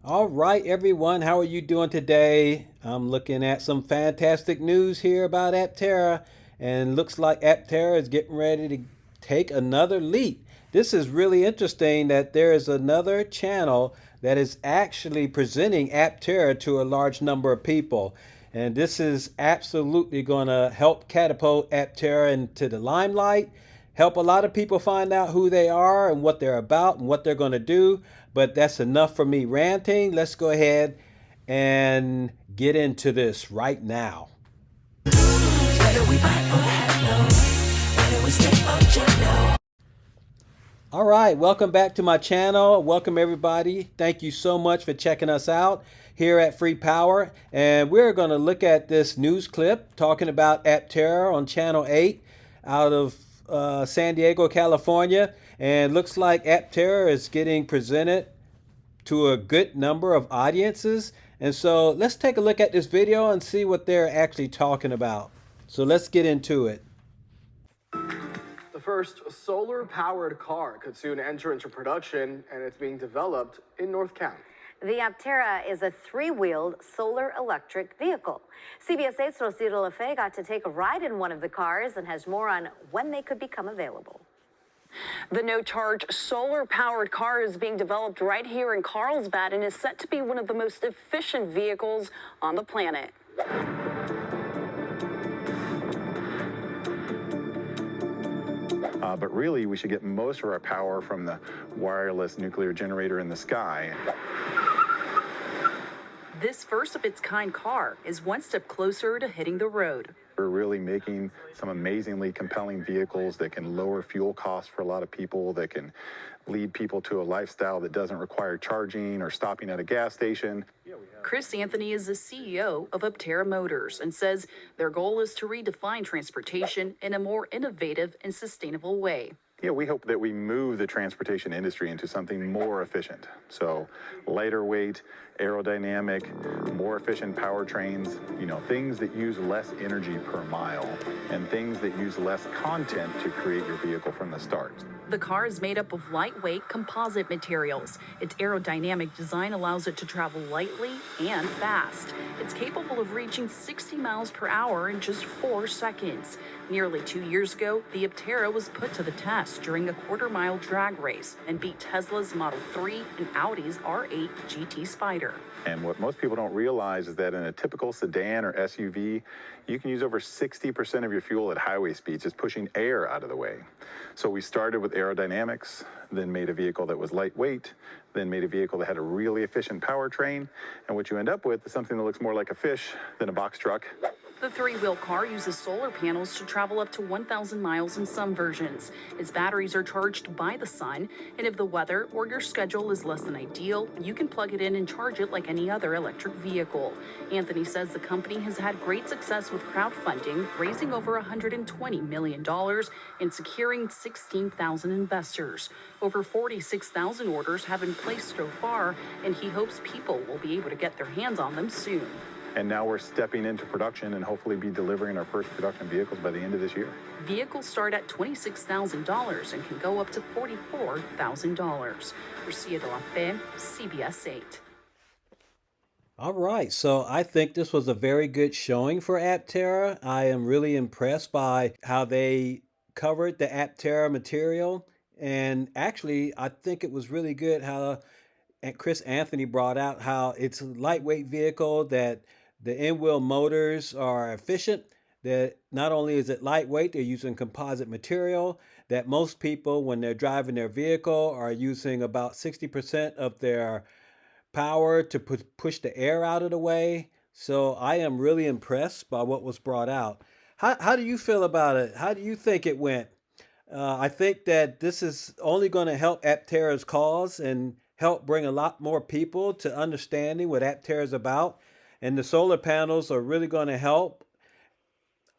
All right, everyone, how are you doing today? I'm looking at some fantastic news here about Aptera, and looks like Aptera is getting ready to take another leap. This is really interesting that there is another channel that is actually presenting Aptera to a large number of people. And this is absolutely going to help catapult Aptera into the limelight, help a lot of people find out who they are and what they're about and what they're going to do. But that's enough for me ranting. Let's go ahead and get into this right now. All right, welcome back to my channel. Welcome everybody. Thank you so much for checking us out here at Free Power. And we're going to look at this news clip talking about Aptera on channel 8 out of San Diego, California. And looks like Aptera is getting presented to a good number of audiences. And so let's take a look at this video and see what they're actually talking about. So let's get into it. The first solar-powered car could soon enter into production, and it's being developed in North County. The Aptera is a three-wheeled solar electric vehicle. CBS 8's Rosita Lefebvre got to take a ride in one of the cars and has more on when they could become available. The no-charge solar-powered car is being developed right here in Carlsbad and is set to be one of the most efficient vehicles on the planet. But really, we should get most of our power from the wireless nuclear generator in the sky. This first-of-its-kind car is one step closer to hitting the road. We're really making some amazingly compelling vehicles that can lower fuel costs for a lot of people, that can lead people to a lifestyle that doesn't require charging or stopping at a gas station. Chris Anthony is the CEO of Aptera Motors and says their goal is to redefine transportation in a more innovative and sustainable way. Yeah, we hope that we move the transportation industry into something more efficient. So lighter weight, aerodynamic, more efficient powertrains, things that use less energy per mile and things that use less content to create your vehicle from the start. The car is made up of lightweight composite materials. Its aerodynamic design allows it to travel lightly and fast. It's capable of reaching 60 miles per hour in just 4 seconds. Nearly 2 years ago, the Aptera was put to the test during a quarter-mile drag race and beat Tesla's Model 3 and Audi's R8 GT Spider. And what most people don't realize is that in a typical sedan or SUV, you can use over 60% of your fuel at highway speeds, just pushing air out of the way. So we started with aerodynamics, then made a vehicle that was lightweight, then made a vehicle that had a really efficient powertrain. And what you end up with is something that looks more like a fish than a box truck. The three-wheel car uses solar panels to travel up to 1,000 miles in some versions. Its batteries are charged by the sun, and if the weather or your schedule is less than ideal, you can plug it in and charge it like any other electric vehicle. Anthony says the company has had great success with crowdfunding, raising over $120 million and securing 16,000 investors. Over 46,000 orders have been placed so far, and he hopes people will be able to get their hands on them soon. And now we're stepping into production and hopefully be delivering our first production vehicles by the end of this year. Vehicles start at $26,000 and can go up to $44,000. Rosita Lefebvre, CBS 8. All right, so I think this was a very good showing for Aptera. I am really impressed by how they covered the Aptera material. And actually, I think it was really good how Chris Anthony brought out how it's a lightweight vehicle, that the in-wheel motors are efficient, that not only is it lightweight, they're using composite material, that most people, when they're driving their vehicle, are using about 60% of their power to push the air out of the way. So I am really impressed by what was brought out. How do you feel about it? How do you think it went? I think that this is only going to help Aptera's cause and help bring a lot more people to understanding what Aptera is about. And the solar panels are really going to help.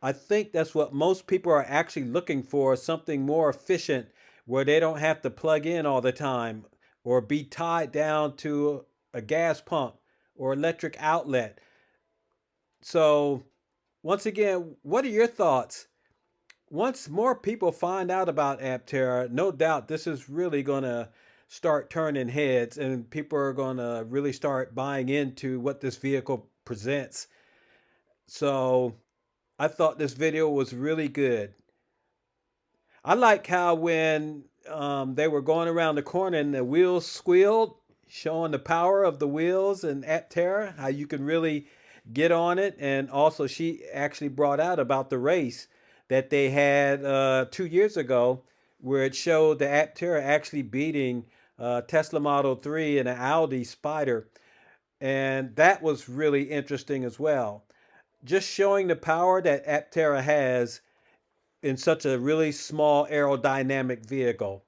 I think that's what most people are actually looking for, something more efficient where they don't have to plug in all the time or be tied down to a gas pump or electric outlet. So once again, what are your thoughts? Once more people find out about Aptera, no doubt this is really going to start turning heads, and people are going to really start buying into what this vehicle presents. So I thought this video was really good. I like how when they were going around the corner and the wheels squealed, showing the power of the wheels and Aptera, how you can really get on it. And also, she actually brought out about the race that they had 2 years ago, where it showed the Aptera actually beating Tesla Model 3 and an Audi Spider. And that was really interesting as well. Just showing the power that Aptera has in such a really small aerodynamic vehicle.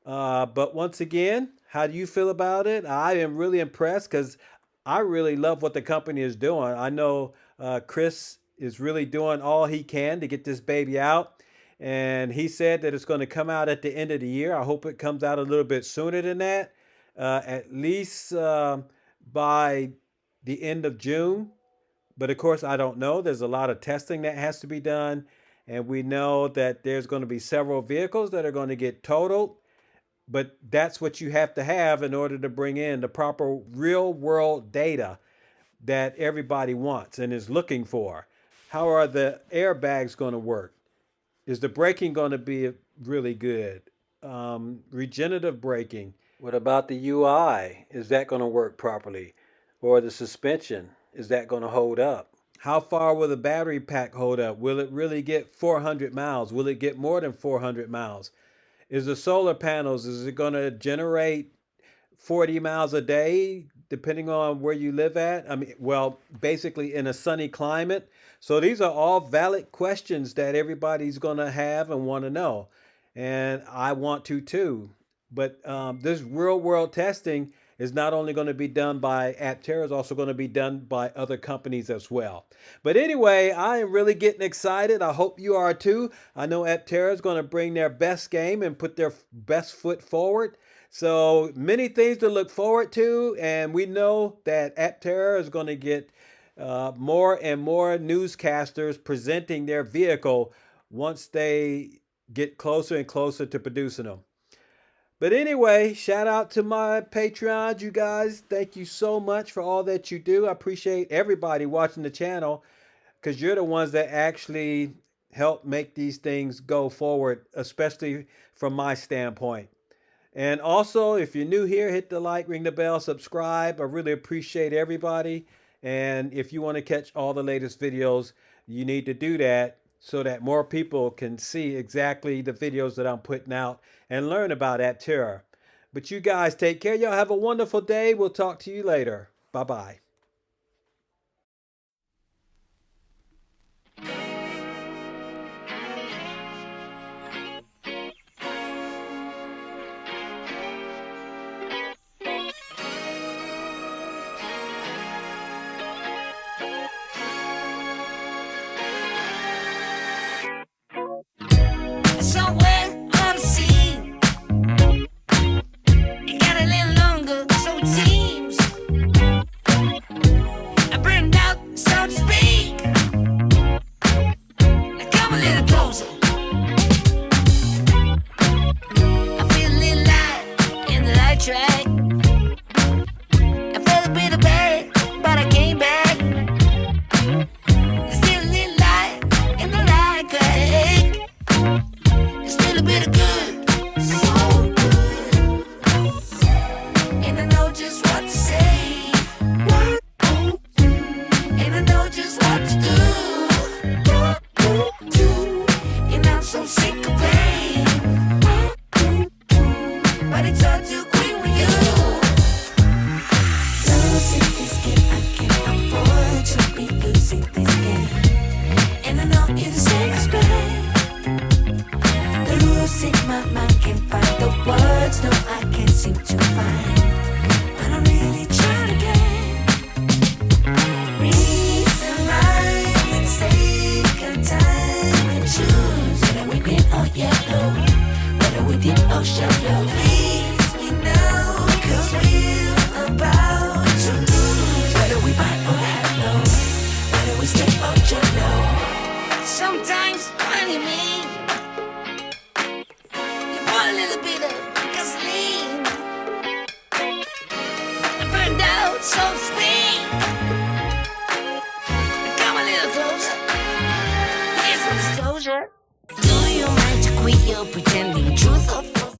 But once again, how do you feel about it? I am really impressed because I really love what the company is doing. I know Chris is really doing all he can to get this baby out. And he said that it's going to come out at the end of the year. I hope it comes out a little bit sooner than that, at least by the end of June. But of course, I don't know. There's a lot of testing that has to be done. And we know that there's going to be several vehicles that are going to get totaled. But that's what you have to have in order to bring in the proper real world data that everybody wants and is looking for. How are the airbags going to work? Is the braking going to be really good? Regenerative braking. What about the UI? Is that going to work properly? Or the suspension? Is that going to hold up? How far will the battery pack hold up? Will it really get 400 miles? Will it get more than 400 miles? Is the solar panels, is it going to generate 40 miles a day, depending on where you live at? I mean, well, basically in a sunny climate. So these are all valid questions that everybody's going to have and want to know. And I want to too. But this real world testing is not only going to be done by Aptera, it's also going to be done by other companies as well. But anyway, I am really getting excited. I hope you are too. I know Aptera is going to bring their best game and put their best foot forward. So many things to look forward to. And we know that Aptera is going to get more and more newscasters presenting their vehicle once they get closer and closer to producing them. But anyway, shout out to my Patreons, you guys. Thank you so much for all that you do. I appreciate everybody watching the channel because you're the ones that actually help make these things go forward, especially from my standpoint. And also, if you're new here, hit the like, ring the bell, subscribe. I really appreciate everybody. And if you want to catch all the latest videos, you need to do that so that more people can see exactly the videos that I'm putting out and learn about Aptera. But you guys take care. Y'all have a wonderful day. We'll talk to you later. Bye-bye. Somewhere on the sea, it got a little longer, so it seems. so to speak. Come a little closer. Here's some disclosure. Do you mind to quit your pretending truth or